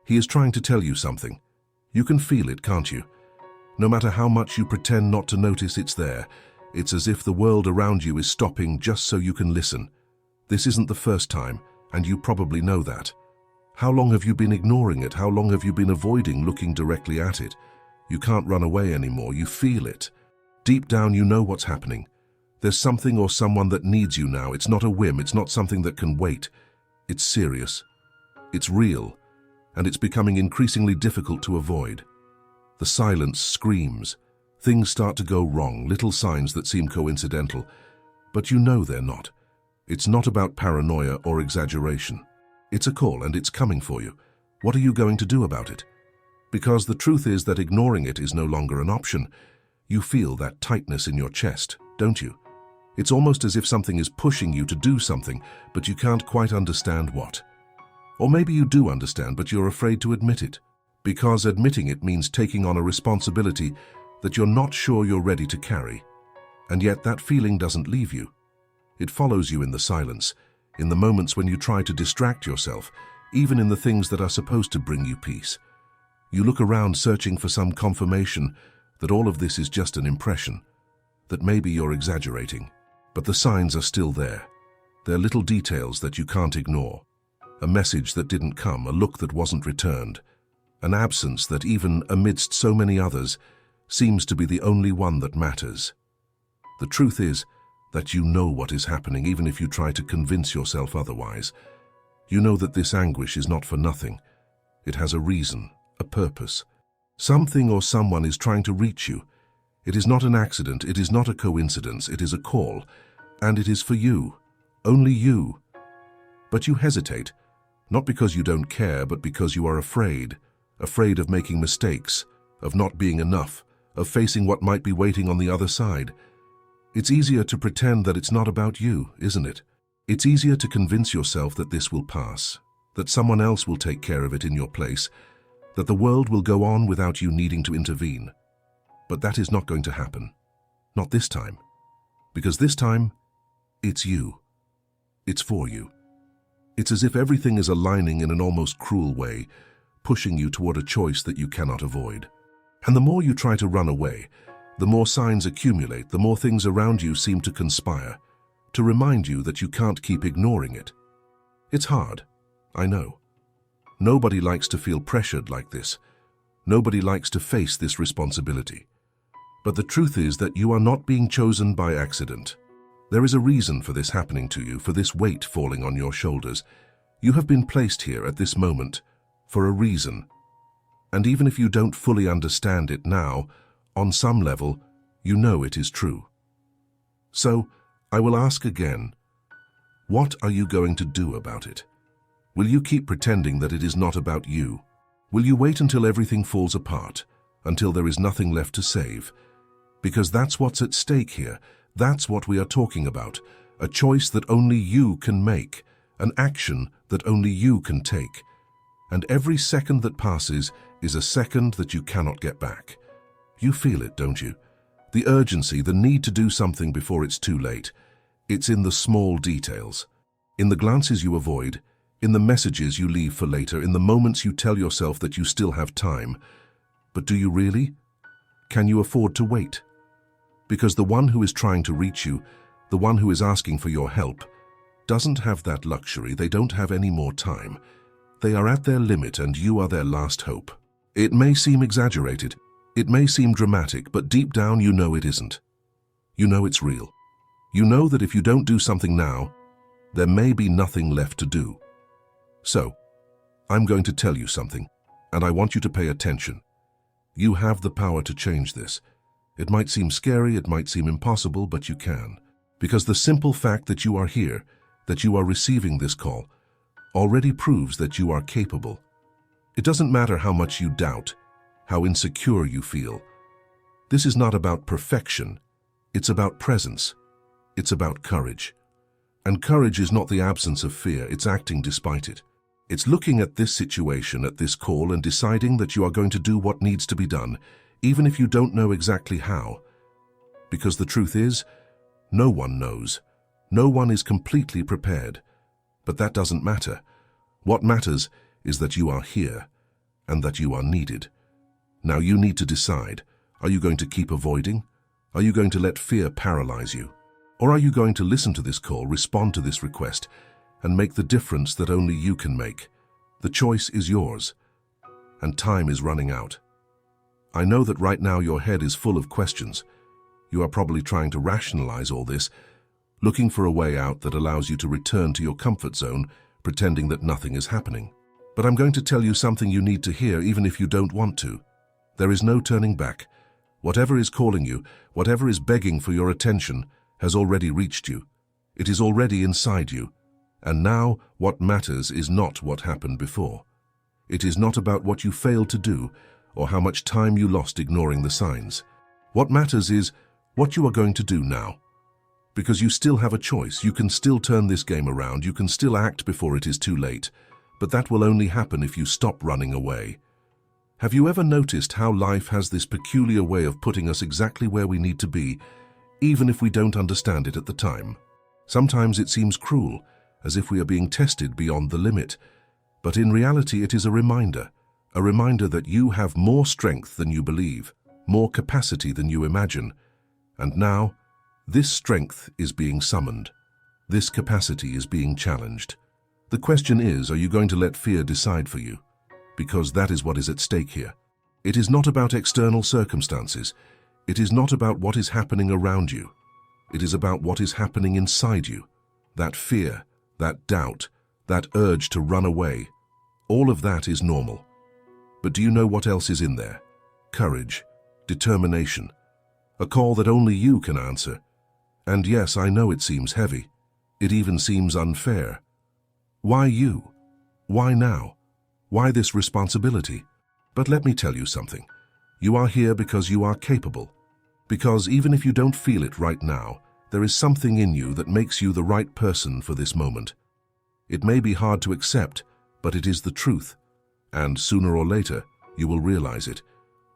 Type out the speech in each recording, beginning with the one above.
He is trying to tell you something. You can feel it, can't you? No matter how much you pretend not to notice, it's there. It's as if the world around you is stopping just so you can listen. This isn't the first time, and you probably know that. How long have you been ignoring it? How long have you been avoiding looking directly at it? You can't run away anymore. You feel it. Deep down, you know what's happening. There's something or someone that needs you now. It's not a whim. It's not something that can wait. It's serious. It's real. And it's becoming increasingly difficult to avoid. The silence screams. Things start to go wrong, little signs that seem coincidental. But you know they're not. It's not about paranoia or exaggeration. It's a call and it's coming for you. What are you going to do about it? Because the truth is that ignoring it is no longer an option. You feel that tightness in your chest, don't you? It's almost as if something is pushing you to do something, but you can't quite understand what. Or maybe you do understand, but you're afraid to admit it. Because admitting it means taking on a responsibility that you're not sure you're ready to carry. And yet that feeling doesn't leave you. It follows you in the silence, in the moments when you try to distract yourself, even in the things that are supposed to bring you peace. You look around searching for some confirmation that all of this is just an impression, that maybe you're exaggerating. But the signs are still there. They're little details that you can't ignore. A message that didn't come, a look that wasn't returned, an absence that, even amidst so many others, seems to be the only one that matters. The truth is that you know what is happening, even if you try to convince yourself otherwise. You know that this anguish is not for nothing. It has a reason, a purpose. Something or someone is trying to reach you. It is not an accident, it is not a coincidence, it is a call. And it is for you, only you. But you hesitate, not because you don't care, but because you are afraid. Afraid of making mistakes, of not being enough, of facing what might be waiting on the other side. It's easier to pretend that it's not about you, isn't it? It's easier to convince yourself that this will pass, that someone else will take care of it in your place, that the world will go on without you needing to intervene. But that is not going to happen. Not this time. Because this time, it's you. It's for you. It's as if everything is aligning in an almost cruel way, pushing you toward a choice that you cannot avoid. And the more you try to run away, the more signs accumulate, the more things around you seem to conspire, to remind you that you can't keep ignoring it. It's hard, I know. Nobody likes to feel pressured like this. Nobody likes to face this responsibility. But the truth is that you are not being chosen by accident. There is a reason for this happening to you, for this weight falling on your shoulders. You have been placed here at this moment for a reason. And even if you don't fully understand it now, on some level, you know it is true. So, I will ask again, what are you going to do about it? Will you keep pretending that it is not about you? Will you wait until everything falls apart, until there is nothing left to save? Because that's what's at stake here. That's what we are talking about. A choice that only you can make, an action that only you can take. And every second that passes is a second that you cannot get back. You feel it, don't you? The urgency, the need to do something before it's too late. It's in the small details. In the glances you avoid, in the messages you leave for later, in the moments you tell yourself that you still have time. But do you really? Can you afford to wait? Because the one who is trying to reach you, the one who is asking for your help, doesn't have that luxury. They don't have any more time. They are at their limit and you are their last hope. It may seem exaggerated, it may seem dramatic, but deep down you know it isn't. You know it's real. You know that if you don't do something now, there may be nothing left to do. So, I'm going to tell you something, and I want you to pay attention. You have the power to change this. It might seem scary, it might seem impossible, but you can. Because the simple fact that you are here, that you are receiving this call, already proves that you are capable. It doesn't matter how much you doubt, how insecure you feel. This is not about perfection. It's about presence. It's about courage. And courage is not the absence of fear, it's acting despite it. It's looking at this situation, at this call, and deciding that you are going to do what needs to be done, even if you don't know exactly how. Because the truth is, no one knows. No one is completely prepared. But that doesn't matter. What matters is that you are here, and that you are needed. Now you need to decide, are you going to keep avoiding? Are you going to let fear paralyze you? Or are you going to listen to this call, respond to this request, and make the difference that only you can make? The choice is yours, and time is running out. I know that right now your head is full of questions. You are probably trying to rationalize all this, looking for a way out that allows you to return to your comfort zone, pretending that nothing is happening. But I'm going to tell you something you need to hear even if you don't want to. There is no turning back. Whatever is calling you, whatever is begging for your attention, has already reached you. It is already inside you. And now what matters is not what happened before. It is not about what you failed to do or how much time you lost ignoring the signs. What matters is what you are going to do now. Because you still have a choice. You can still turn this game around. You can still act before it is too late. But that will only happen if you stop running away. Have you ever noticed how life has this peculiar way of putting us exactly where we need to be, even if we don't understand it at the time? Sometimes it seems cruel, as if we are being tested beyond the limit. But in reality, it is a reminder that you have more strength than you believe, more capacity than you imagine. And now, this strength is being summoned. This capacity is being challenged. The question is, are you going to let fear decide for you? Because that is what is at stake here. It is not about external circumstances. It is not about what is happening around you. It is about what is happening inside you. That fear, that doubt, that urge to run away. All of that is normal. But do you know what else is in there? Courage, determination, a call that only you can answer. And yes, I know it seems heavy. It even seems unfair. Why you? Why now? Why this responsibility? But let me tell you something. You are here because you are capable. Because even if you don't feel it right now, there is something in you that makes you the right person for this moment. It may be hard to accept, but it is the truth. And sooner or later, you will realize it.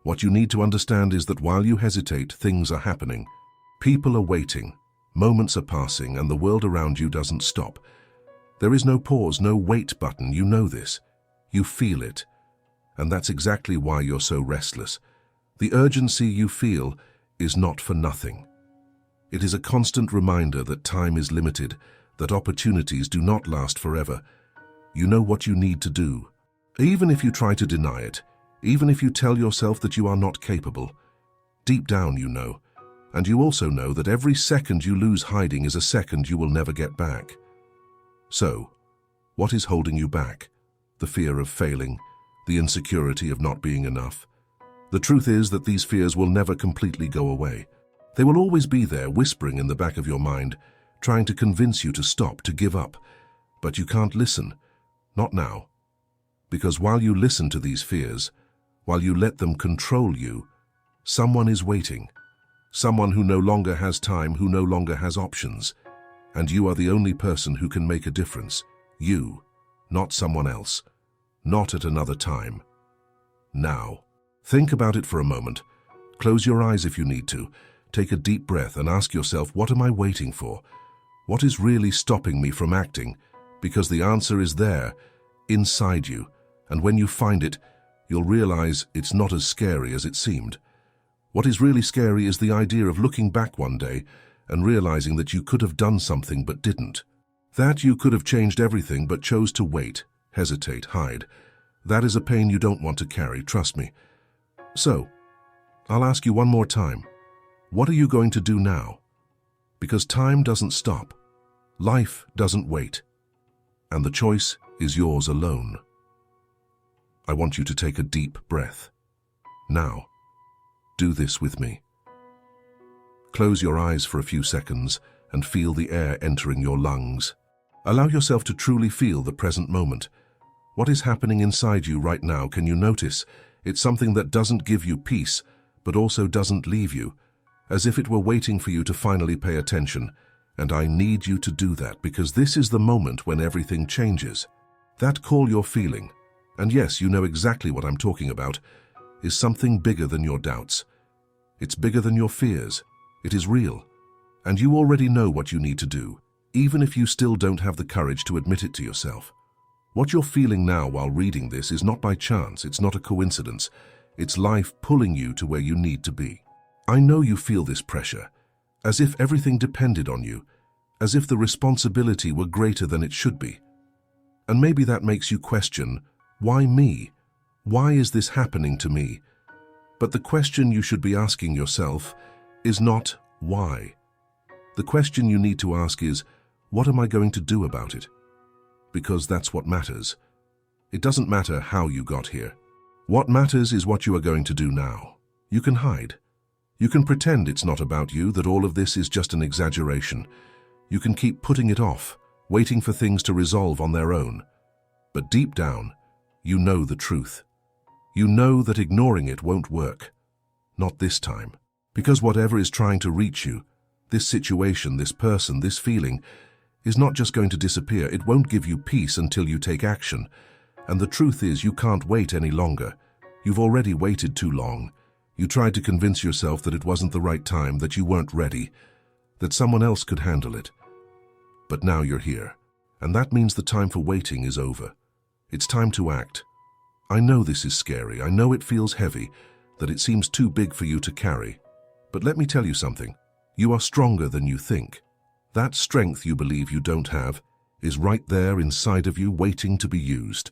What you need to understand is that while you hesitate, things are happening. People are waiting, moments are passing, and the world around you doesn't stop. There is no pause, no wait button, you know this. You feel it. And that's exactly why you're so restless. The urgency you feel is not for nothing. It is a constant reminder that time is limited, that opportunities do not last forever. You know what you need to do. Even if you try to deny it, even if you tell yourself that you are not capable, deep down you know. And you also know that every second you lose hiding is a second you will never get back. So, what is holding you back? The fear of failing, the insecurity of not being enough. The truth is that these fears will never completely go away. They will always be there, whispering in the back of your mind, trying to convince you to stop, to give up. But you can't listen. Not now. Because while you listen to these fears, while you let them control you, someone is waiting. Someone who no longer has time, who no longer has options. And you are the only person who can make a difference. You, not someone else. Not at another time. Now. Think about it for a moment. Close your eyes if you need to. Take a deep breath and ask yourself, what am I waiting for? What is really stopping me from acting? Because the answer is there, inside you. And when you find it, you'll realize it's not as scary as it seemed. What is really scary is the idea of looking back one day and realizing that you could have done something but didn't. That you could have changed everything but chose to wait, hesitate, hide. That is a pain you don't want to carry, trust me. So, I'll ask you one more time. What are you going to do now? Because time doesn't stop. Life doesn't wait. And the choice is yours alone. I want you to take a deep breath. Now, do this with me. Close your eyes for a few seconds and feel the air entering your lungs. Allow yourself to truly feel the present moment. What is happening inside you right now, can you notice? It's something that doesn't give you peace, but also doesn't leave you, as if it were waiting for you to finally pay attention. And I need you to do that, because this is the moment when everything changes. That call you're feeling, and yes, you know exactly what I'm talking about, is something bigger than your doubts. It's bigger than your fears. It is real. And you already know what you need to do, even if you still don't have the courage to admit it to yourself. What you're feeling now while reading this is not by chance, it's not a coincidence. It's life pulling you to where you need to be. I know you feel this pressure, as if everything depended on you, as if the responsibility were greater than it should be. And maybe that makes you question, why me? Why is this happening to me? But the question you should be asking yourself is not why. The question you need to ask is, what am I going to do about it? Because that's what matters. It doesn't matter how you got here. What matters is what you are going to do now. You can hide. You can pretend it's not about you, that all of this is just an exaggeration. You can keep putting it off, waiting for things to resolve on their own. But deep down, you know the truth. You know that ignoring it won't work. Not this time. Because whatever is trying to reach you, this situation, this person, this feeling, is not just going to disappear. It won't give you peace until you take action. And the truth is, you can't wait any longer. You've already waited too long. You tried to convince yourself that it wasn't the right time, that you weren't ready, that someone else could handle it. But now you're here, and that means the time for waiting is over. It's time to act. I know this is scary. I know it feels heavy, that it seems too big for you to carry. But let me tell you something. You are stronger than you think. That strength you believe you don't have is right there inside of you, waiting to be used.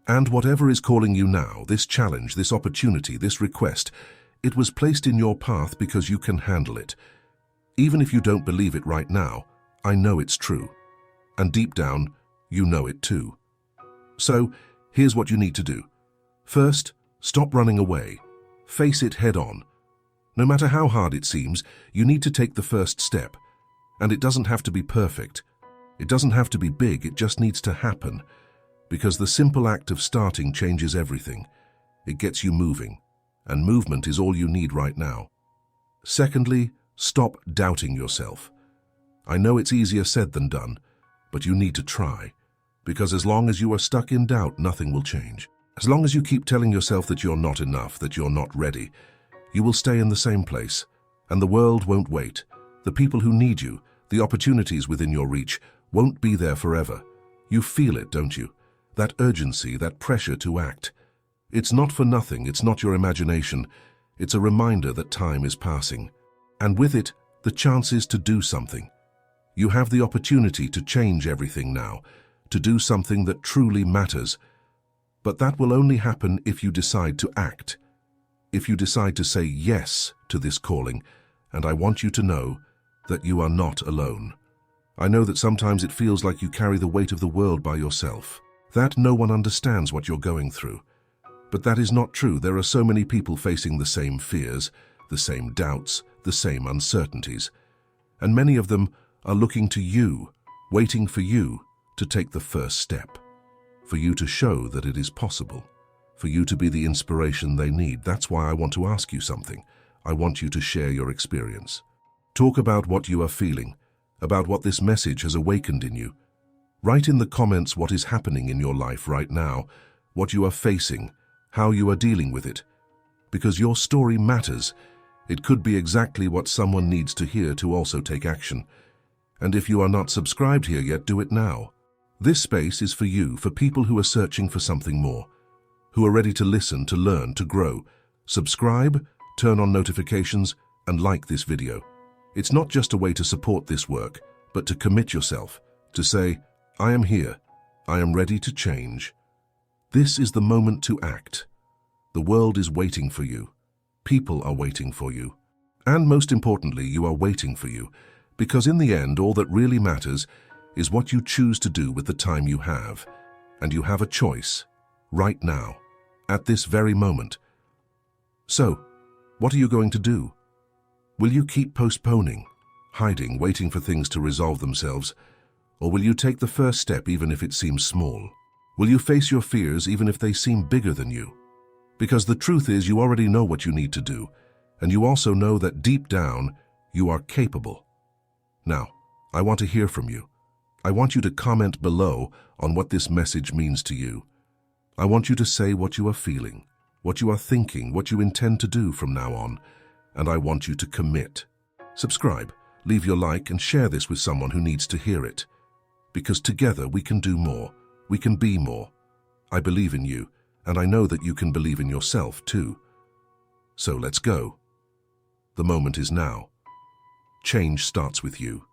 And whatever is calling you now, this challenge, this opportunity, this request, it was placed in your path because you can handle it. Even if you don't believe it right now, I know it's true. And deep down, you know it too. So, here's what you need to do. First, stop running away. Face it head on. No matter how hard it seems, you need to take the first step. And it doesn't have to be perfect. It doesn't have to be big, it just needs to happen. Because the simple act of starting changes everything. It gets you moving, and movement is all you need right now. Secondly, stop doubting yourself. I know it's easier said than done, but you need to try. Because as long as you are stuck in doubt, nothing will change. As long as you keep telling yourself that you're not enough, that you're not ready, you will stay in the same place, and the world won't wait. The people who need you, the opportunities within your reach, won't be there forever. You feel it, don't you? That urgency, that pressure to act. It's not for nothing, it's not your imagination. It's a reminder that time is passing. And with it, the chances to do something. You have the opportunity to change everything now, to do something that truly matters. But that will only happen if you decide to act. If you decide to say yes to this calling, and I want you to know that you are not alone. I know that sometimes it feels like you carry the weight of the world by yourself. That no one understands what you're going through. But that is not true. There are so many people facing the same fears, the same doubts, the same uncertainties. And many of them are looking to you, waiting for you to take the first step, for you to show that it is possible, for you to be the inspiration they need. That's why I want to ask you something. I want you to share your experience. Talk about what you are feeling, about what this message has awakened in you. Write in the comments what is happening in your life right now, what you are facing, how you are dealing with it. Because your story matters. It could be exactly what someone needs to hear to also take action. And if you are not subscribed here yet, do it now. This space is for you, for people who are searching for something more, who are ready to listen, to learn, to grow. Subscribe, turn on notifications, and like this video. It's not just a way to support this work, but to commit yourself, to say, I am here. I am ready to change. This is the moment to act. The world is waiting for you. People are waiting for you. And most importantly, you are waiting for you. Because in the end, all that really matters is what you choose to do with the time you have. And you have a choice, right now, at this very moment. So, what are you going to do? Will you keep postponing, hiding, waiting for things to resolve themselves? Or will you take the first step even if it seems small? Will you face your fears even if they seem bigger than you? Because the truth is, you already know what you need to do, and you also know that deep down, you are capable. Now, I want to hear from you. I want you to comment below on what this message means to you. I want you to say what you are feeling, what you are thinking, what you intend to do from now on, and I want you to commit. Subscribe, leave your like, and share this with someone who needs to hear it. Because together we can do more. We can be more. I believe in you, and I know that you can believe in yourself too. So let's go. The moment is now. Change starts with you.